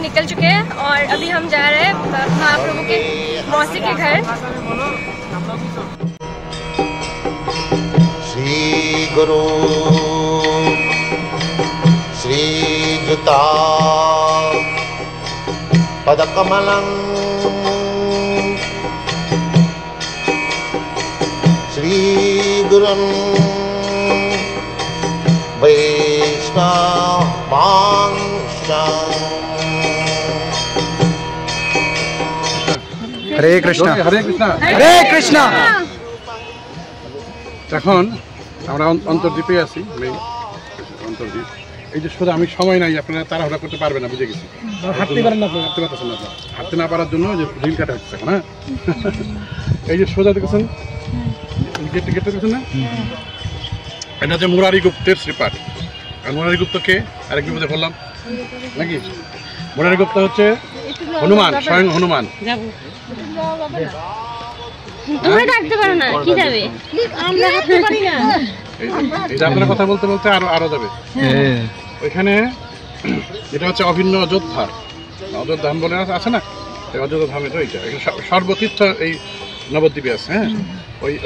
निकल चुके हैं और अभी हम जा रहे हैं महाप्रभु के मौसी के घर। श्री गुरु श्री जुता पदकमलं श्री गुरुं वैष्णवांश्च। हरे कृष्णा हरे कृष्णा हरे कृष्णा। এখন আমরা অন্তর্দ্বীপে আছি, অন্তর্দ্বীপ। এই যে সোজা আমি সময় নাই, আপনারা তাড়াহুড়া করতে পারবেন না, বুঝে গেছি। হাঁটতে পারেন না, হাঁটতে পারতেছেন না, হাঁটতে না পারার জন্য যে রিল কাটা হচ্ছে এখন। হ্যাঁ, এই যে সোজা দেখেছেন গেটটা দেখেছেন না, এটা হচ্ছে মুরারি গুপ্তের শ্রীপাঠ। আর মুরারি গুপ্তকে আরেকটু বুঝে বললাম নাকি? মুরারি গুপ্ত হচ্ছে হনুমান, স্বয়ং হনুমান। আপনারা কথা বলতে বলতে আরো যাবে ওইখানে। এটা হচ্ছে অভিন্ন অযোধ্যা, অযোধ্যা ধাম বলে আছে না, অযোধ্যা ধাম। এটা এইটা সর্বতীর্থ এই নবদ্বীপে আছে। হ্যাঁ,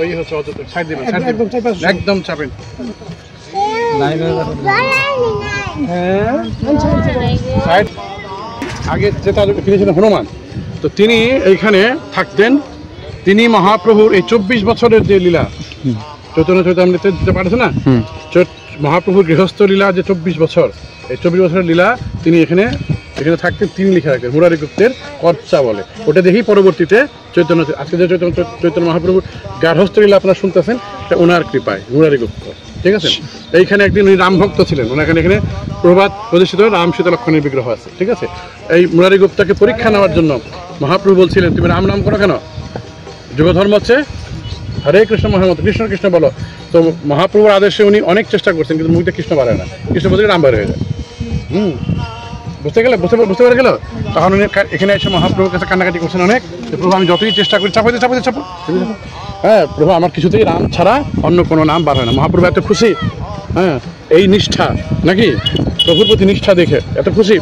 ওই হচ্ছে অযোধ্যা। সাইড দিবেন, একদম চাপেন। আগে যেটা তিনি ছিলেন হনুমান, তো তিনি এইখানে থাকতেন। তিনি মহাপ্রভুর এই 24 বছরের যে লীলা, চৈতন্য চৈতামৃতে দিতে পারছে না, মহাপ্রভুর গৃহস্থ লীলা যে 24 বছর, এই 24 বছরের লীলা তিনি এখানে থাকতেন। তিনি লিখে রাখতেন মুরারি গুপ্তের কর্চা বলে। ওটা দেখেই পরবর্তীতে চৈতন্য, আজকে যে চৈতন্য মহাপ্রভুর গার্হস্থ লীলা আপনারা শুনতেছেন, এটা ওনার কৃপায় মুরারি গুপ্ত। ঠিক আছে, এইখানে একদিন উনি রাম ভক্ত ছিলেন। এখানে প্রভাত প্রতিষ্ঠিত রাম সীতা লক্ষ্মণের বিগ্রহ আছে। ঠিক আছে, এই মুরারি গুপ্তকে পরীক্ষা নেওয়ার জন্য মহাপ্রভু বলছিলেন, তুমি রাম নাম করো কেন? যুগধর্ম হচ্ছে হরে কৃষ্ণ মহামত, কৃষ্ণ কৃষ্ণ বলো। তো মহাপ্রভুর আদেশে উনি অনেক চেষ্টা করছেন, কিন্তু মুখে কৃষ্ণ বাড়ে না, কৃষ্ণ বলতে রাম বার হয়ে যায়। বুঝতে পেরে গেল। তখন উনি এখানে এসে মহাপ্রভুর কাছে কান্নাকাটি করছেন অনেক, প্রভু আমি যতই চেষ্টা করি, চাপাইতে চাপো। হ্যাঁ প্রভু, আমার কিছুতেই রাম ছাড়া অন্য কোনো নাম বার হয় না। মহাপ্রভু এত খুশি, হ্যাঁ, এই নিষ্ঠা নাকি, প্রভুর প্রতি নিষ্ঠা দেখে এত খুশি।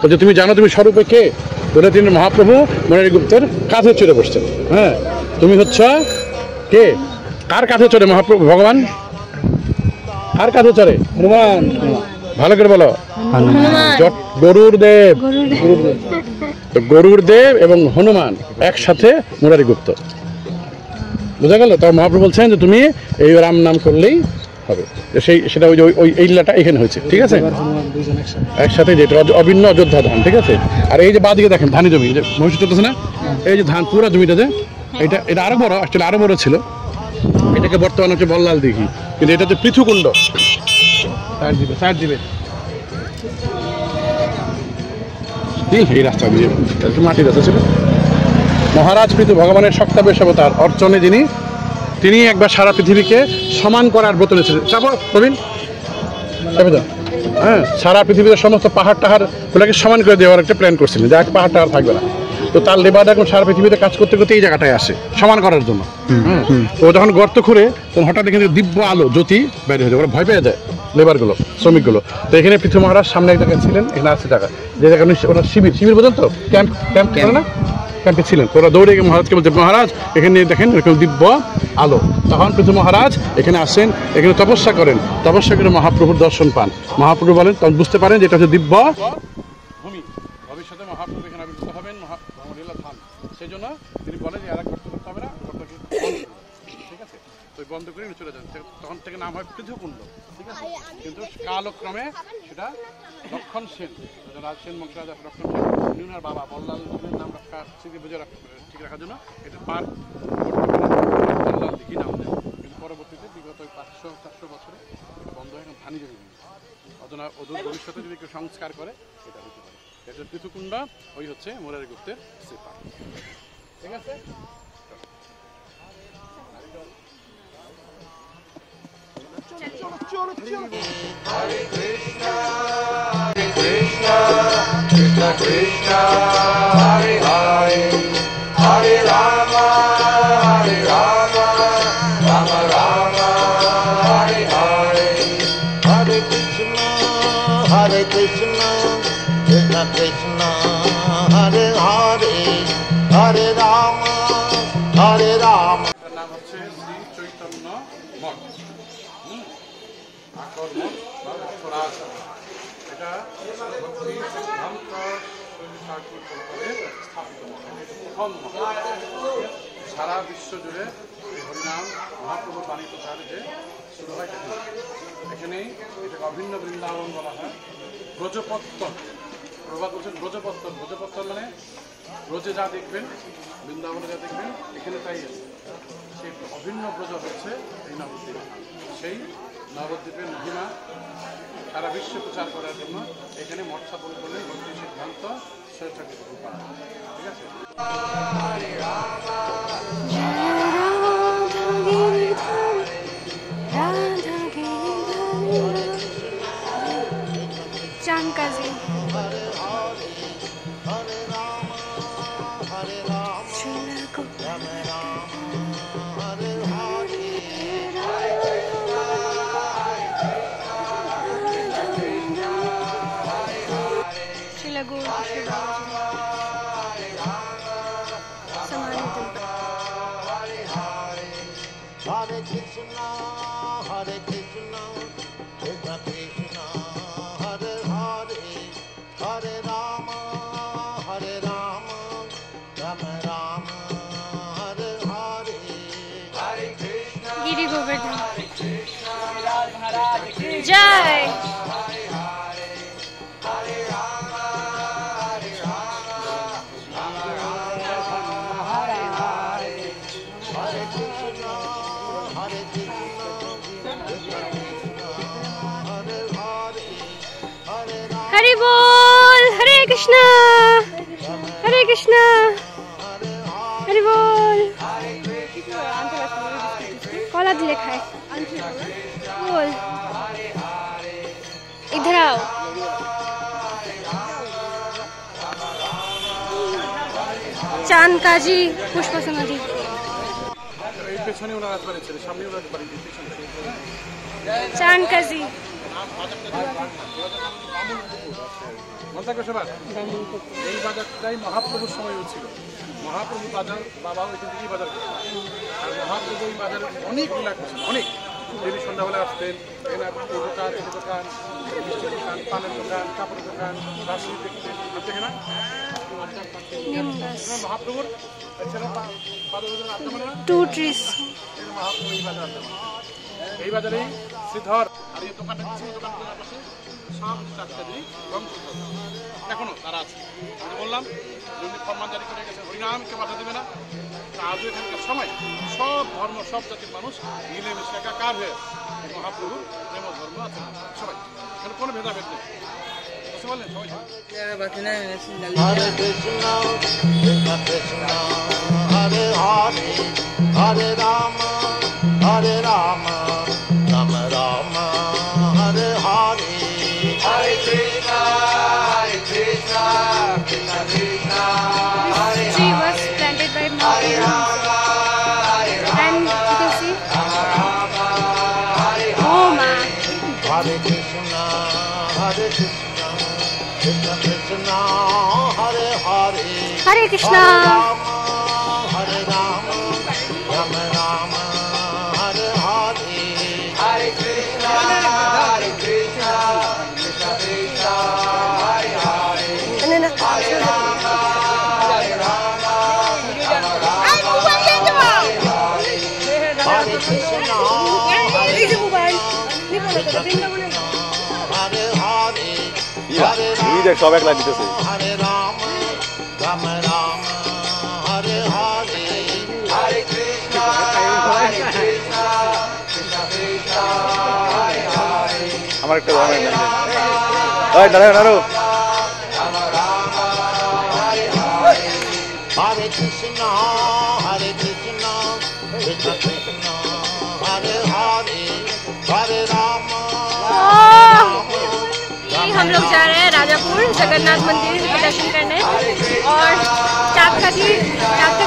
তো যে তুমি জানো তুমি স্বরূপে কে, বলে তিনি মহাপ্রভু মুরারি গুপ্তের কাঁধে চড়ে বসছেন। হ্যাঁ, তুমি হচ্ছ কে? কার কাঁধে চড়ে মহাপ্রভু? ভগবান কার কাঁধে চড়ে? হনুমান। ভালো করে বলো। গরুর দেব। তো গরুর দেব এবং হনুমান একসাথে মুরারি গুপ্ত, বুঝা গেল? তো মহাপ্রভু বলছেন যে তুমি এই রাম নাম করলেই হবে। সেটা ওই এই লীলাটা এখানে হয়েছে। ঠিক আছে, একসাথে যেটা অভিন্ন অযোধ্যা ধান। ঠিক আছে, আর এই যে বাদিকে দেখেন ধানি জমি, যে মহিষী চলতেছে না, এই যে ধান পুরা জমিটা, যে এটা আরো বড়, অ্যাকচুয়ালি আরো বড় ছিল। এটাকে বর্তমানে হচ্ছে বল্লাল দিঘি, কিন্তু এটা হচ্ছে পৃথুকুণ্ড। সাইড দিবে এই রাস্তা দিয়ে, মাটির রাস্তা ছিল। মহারাজ পৃথু ভগবানের শক্তাবেশ অবতার অর্চনে তিনি একবার সারা পৃথিবীকে সমান করার ব্রত নিয়েছিলেন। চাপো প্রবীণ, চাপে দাও। হ্যাঁ, সারা পৃথিবীতে সমস্ত পাহাড় টাহাড় গুলোকে সমান করে দেওয়ার একটা প্ল্যান করছিলেন, যা পাহাড় টাহাড় থাকবে না। তো তার লেবার এখন সারা পৃথিবীতে কাজ করতে করতে এই জায়গাটায় আসে সমান করার জন্য। তো যখন গর্ত খুঁড়ে, তখন হঠাৎ এখানে দিব্য আলো জ্যোতি বের হয়ে যায়, ওরা ভয় পেয়ে যায় লেবারগুলো, শ্রমিকগুলো। তো এখানে পৃথু মহারাজ সামনে এক জায়গায় ছিলেন, এখানে আছে জায়গা, যে জায়গায় ওরা শিবির বোঝেন তো, ক্যাম্প না, ক্যাম্পে ছিলেন। তো ওরা দৌড়ে গিয়ে মহারাজকে বলছে, মহারাজ এখানে দেখেন এরকম দিব্য আলো। তখন পৃথু মহারাজ এখানে আসেন, এখানে তপস্যা করেন, তপস্যা করে মহাপ্রভুর দর্শন পান। মহাপ্রভু বলেন, তখন বুঝতে পারেন যে এটা হচ্ছে দিব্য ভূমি, ভবিষ্যতে মহাপ্রভু এখানে আবির্ভূত হবেন, সেই জন্য তিনি বলেন যে আর গর্ত করতে হবে না, ঠিক আছে, তো বন্ধ করে চলে যান। তখন থেকে নাম হয় পৃথুকুণ্ড। ঠিক আছে, কিন্তু কালক্রমে সেটা লক্ষণ সেন, রাজ সেন বংশ রাজা লক্ষণ সেন, উনি ওনার বাবা বল্লাল নাম রাখা স্মৃতি বুঝে ঠিক রাখার জন্য এটা পার বল্লাল দিঘি নাম দেন। কিন্তু পরবর্তীতে বিগত 500-400 বছরে এটা বন্ধ হয়ে এখন ধানি জমি অদূর ভবিষ্যতে যদি কেউ সংস্কার করে এটা হতে পারে। এটা পৃথুকুণ্ড, ওই হচ্ছে মুরারি গুপ্তের শ্রীপাঠ। ঠিক আছে, Hare Krishna, Hare Krishna, Krishna Krishna, Hare Hare, Hare Rama, Hare Rama, Rama Rama, Hare Hare, Hare Krishna, Krishna Krishna, ভক্তি সিদ্ধান্ত ঠাকুর পরিবারে স্থাপিত মঠ। এটা প্রথম মঠ। সারা বিশ্ব জুড়ে এই হরিনাম মহাপ্রভুর বাণী প্রচার যে শুরু হয় এখানেই এটাকে অভিন্ন বৃন্দাবন বলা হয়। ব্রজপত্তন, প্রভাত বলছেন ব্রজপত্তন। ব্রজপত্তন মানে ব্রজে যা দেখবেন, বৃন্দাবনে যা দেখবেন এখানে তাই আছে। সেই অভিন্ন ব্রজ হচ্ছে এই নবদ্বীপ। সেই নবদ্বীপের মহিমা সারা বিশ্বে প্রচার করার জন্য এখানে মঠ স্থাপন করলেন ভক্তি সিদ্ধান্ত শ্রেষ্ঠ রূপা। ঠিক আছে। चांकाजी श्रीलगो Hare Krishna, Hare Krishna, Krishna Krishna, Hare Hare, Hare Rama, Hare Rama, Rama Rama, Hare Hare, Hare Krishna, गिरी गोवर्धन जय। हरि बोल, हरे कृष्णा हरि बोल। कॉला दिले खाए बोल, इधर आओ। चांदकाजी पुष्प समाधि। এই পেছনে ওনার রাজবাড়ি ছিল, সামনে ওনার বাড়ি, পেছনে चांदकाजी এই বাজারটাই মহাপ্রভুর সময় ছিল। মহাপ্রভু বাজার বাবাও এখান থেকেই বাজার করতেন। আর মহাপ্রভু এই বাজারে অনেক লীলা করছেন, অনেক। দেবী সন্ধ্যাবেলা আসতেন, এখানে এই দোকান, এই দোকান, মিষ্টির দোকান, পানের দোকান, কাপড়ের দোকান, রাশি দেখতেন। দেখে না মহাপ্রভুর टू ट्रीज মহাপ্রভু এই বাজার আড্ডা। এই বাজারেই শ্রীধর আর এই দোকানটা দোকানগুলোর পাশে সব চাকরি এখনো তারা আছে। আমি বললাম যদি ফরমান জারি করে গেছে হরিনামকে বাধা দেবে না। আজও এখানকার সময় সব ধর্ম, সব জাতির মানুষ মিলেমিশে একাকার হয়ে মহাপ্রভুর প্রেম ধর্ম আছে সবাই, এখানে কোনো ভেদাভেদ নেই। বুঝতে পারলেন সবাই? Hare Krishna, Krishna Krishna, Hare Hare, Hare Rama, Hare Rama, Rama Rama, Hare Hare, Hare Krishna, Krishna Krishna, Hare tree was planted by Mahatma, and you can see oh man, Hare Krishna, Hare Krishna, Krishna Krishna, Hare Hare, Hare Krishna, Hare Rama, Rama Rama, Hare Hare, Hare Krishna, Krishna Krishna, Hare Hare, and then Hare Rama, Hare Rama, Hare Krishna, Hare Hare, দেখ সব একলা দিতেছে। Hare Rama, Rama Rama, Hare Hare, Hare Krishna, Krishna Krishna, Hare Hare, আমার একটা দাঁড়ায় দাঁড়ায় দাঁড়াও। Hare Krishna, Hare Krishna, Krishna Krishna, Hare Hare, Hare Rama, हम लोग जा रहे हैं राजापुर जगन्नाथ मंदिर के दर्शन करने और चापकाजी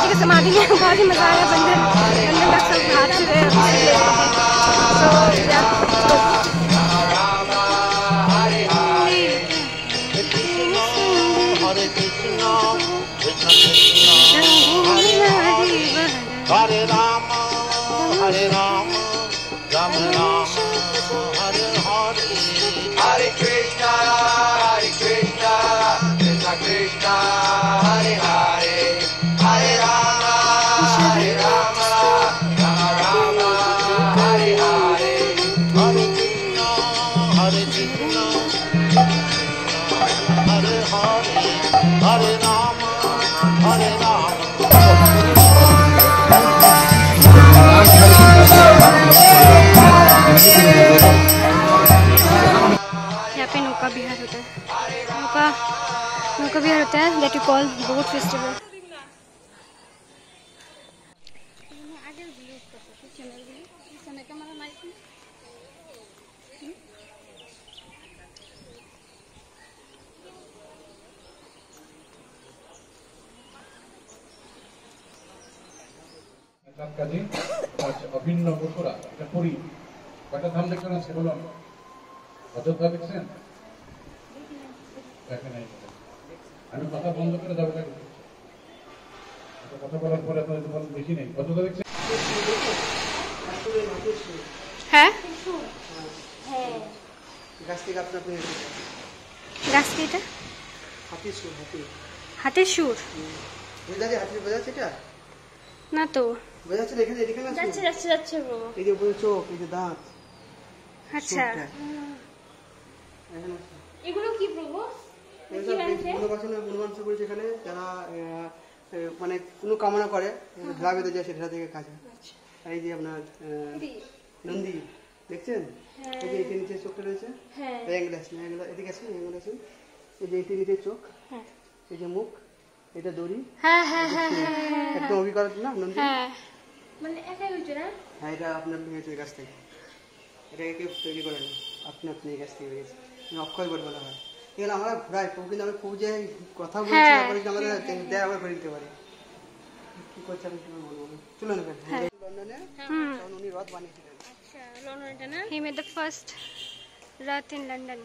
की समाधि में बहुत ही मजा आया। बंधन का सब हाथ से गए। Hare Krishna, Krishna Krishna, Hare Rama, Hare Rama, Rama Rama, Hare Hare, Hare Krishna, Krishna, Hare Hare, Hare Rama, Hare Rama, Rama Rama, Hare Hare, Hare Krishna, Hare Krishna, Hare Hare, Hare Rama, Hare Rama. यहाँ पे नौका विहार होता है, नौका विहार होता है, that you call boat festival. তৎকালীন অভিন্ন বসুরা একটা পুরী কয়টা ধাম দেখছেন আজকে বলুন? অযোধ্যা দেখছেন? দেখেন নাই। আমি কথা বন্ধ করে যাবো কেন? কথা বলার পরে আপনার বেশি নেই। অযোধ্যা দেখছেন? হ্যাঁ গাছ থেকে আপনার গাছ কি এটা? হাতির সুর, হাতের সুর বোঝা যায়? হাতির বোঝা যাচ্ছে? এটা না তো। বোঝা যাচ্ছে না? এখানে এখানে আছে। যাচ্ছে এই যে উপরে চোখ, এই যে দাঁত। আচ্ছা, এখানে এগুলো কি প্রভু? গুণবান করেছে এখানে, যারা মানে কোনো কামনা করে ঢেলা বেঁধে যায়, সে ঢেলা থেকে কাজে। আর এই যে আপনার নন্দী দেখছেন, এই যে এটি নিচে চোখটা রয়েছে, অ্যাঙ্গেল আছে, এদিকে আছে, অ্যাঙ্গেল আছে। এই যে এটি নিচে চোখ, এই যে মুখ, এটা দড়ি, একদম অভিজ্ঞতা না নন্দী। মানে একাই হইছে না? হ্যাঁ, এটা আপনার ভেঙেছে গাছ থেকে, এটাকে কেউ তৈরি করেন, আপনি এই গাছ থেকে ভেঙেছে। অক্ষয় বট বলা হয়। এখানে আমরা ঘুরাই প্রভু, কিন্তু আমি প্রভু যে কথা বলছি আমাদের দেয়, আমরা করে দিতে পারি। কি করছে আমি কি বলবো, চলে নেবেন। লন্ডনে উনি রথ বানিয়েছিলেন। আচ্ছা, লন্ডনটা না? He made the first rath in London.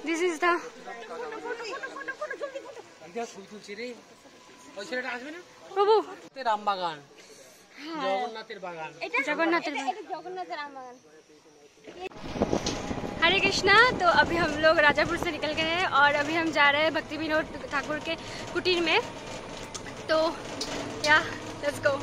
This is the প্রভু রামবাগান, জগন্নাথের বাগান, जगन्नाथ रामबागान। हरे कृष्णा। तो अभी हम लोग राजापुर से निकल गए हैं और अभी हम जा रहे हैं भक्ति विनोद ठाकुर के कुटीर में। तो या लेट्स गो।